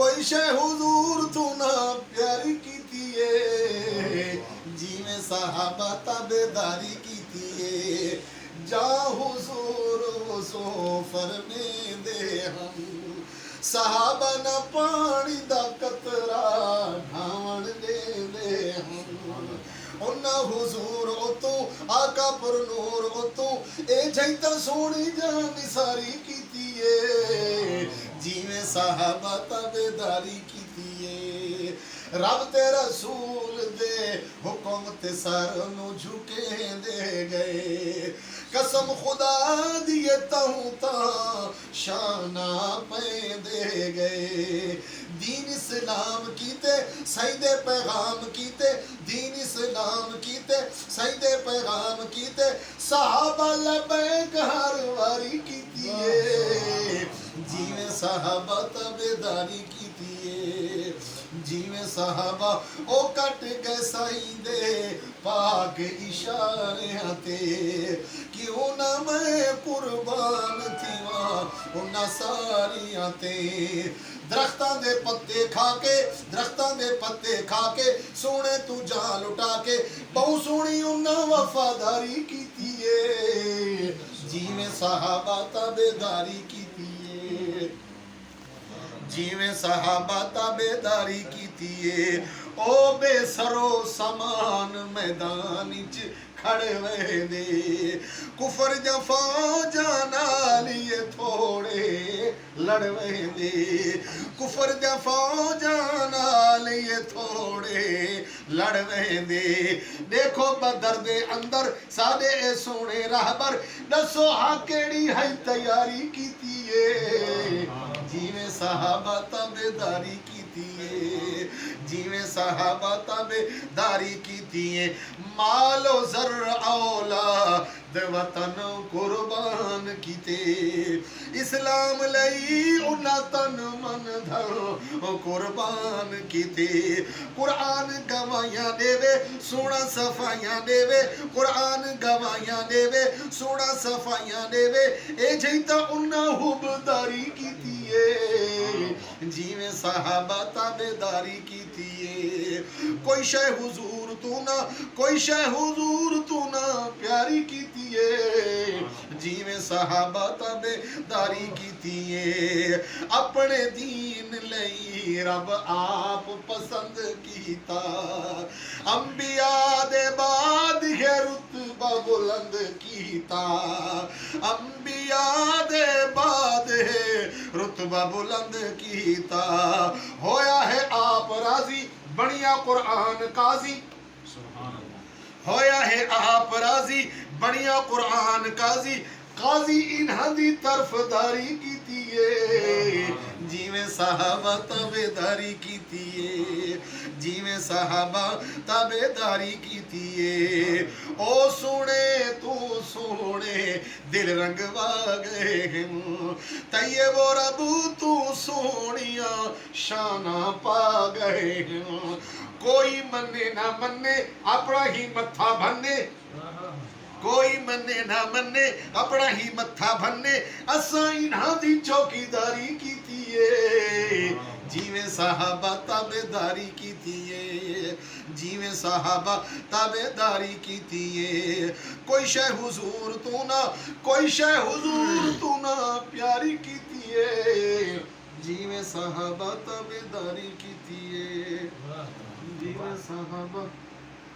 कोई शै हुजूर तू ना प्यारी कीती है, जिवें सहाबा ताबेदारी कीती है। जा हुजूर सो फरमेंदे हम, सहाबा ना पानी दा कतरा ढावण देंदे हम। उन्ना हुजूर उतो आका पर नूर उतो ए जैता सोनी जान सारी कीती है, जिवें सहाबा ताबेदारी कीती है। रब ते रसूल दे हुक्म ते सर नू झुकेंदे गए, कसम खुदा दी तहूं तां शाना पैंदे गए। दीन इस्लाम कीते सईदे पैगाम कीते, दीन इस्लाम कीते सईदे पैगाम कीते, सहाबा लबैक हर वारी कीती है, जिवें सहाबा ताबेदारी कीती है। जिवें सहाबा ओ कट गए साईं पाक इशारियां ते, क्यों ना मैं कुर्बान थीवा उन्हां सारियां ते। दरख्तां दे पत्ते खा के, दरख्तां दे पत्ते खा के सोने तू जान लुटा के, बहुत सोहनी उन्हां वफादारी कीती है, जिवें सहाबा ताबेदारी कीती है, जिवें सहाबा ताबेदारी कीती है। ओ बेसरो समान मैदान च खड़े वेंदे, कुफर जफा जाना लिए थोड़े लड़ वेंदे, कुफर जफा जाना लिए थोड़े लड़ वेंदे। देखो बदर दे अंदर साडे ए सोने रहबर, दसो हा केड़ी है तैयारी कीती है, जिवें सहाबा ताबेदारी कीती है, जिवें सहाबा ताबेदारी कीती है। मालो जर औलाद वतन कुर्बान कीते, इस्लाम लई उन्हां तन मन धन कुर्बान कीते। कुरान गवाहियां देवे सोना सफाइयां देवे, कुरान गवाहियां देवे सोना सफाइयां देवे, ए जैता उन्हां हुबदारी कीती है, जिवें सहाबा ताबेदारी कीती है। कोई शै हुजूर तू ना, कोई शै हुजूर तू ना प्यारी कीती है, जिवें सहाबा ताबेदारी कीती है। अपने दीन लई रब आप पसंद कीता, अंबिया दे बाद है रुतबा बुलंद कीता, अंबिया दे बाद है रुतबा बुलंद कीता। होया है आप राजी बनिया कुरान काजी, होया है आप राजी बनिया कुरान काजी, काजी इन्हां दी तरफदारी कीती है, जिवें सहाबा ताबेदारी कीती है, जिवें सहाबा ताबेदारी कीती है। ओ सोने तू सोने दिल रंगवा गए, तैयबो रबू तू सोनिया शाना पा गए। कोई मन्ने ना मन्ने अपना ही मत्था भन्ने, कोई मन्ने ना मन्ने अपना ही मत्था भन्ने, असां इन्हां दी चौकीदारी कीती है, जिवें सहाबा ताबेदारी कीती है, जिवें सहाबा ताबेदारी कीती है। कोई शै हुजूर तू ना, कोई शै हुजूर तू ना प्यारी कीती है, जिवें सहाबा ताबेदारी कीती है, जिवें सहाबा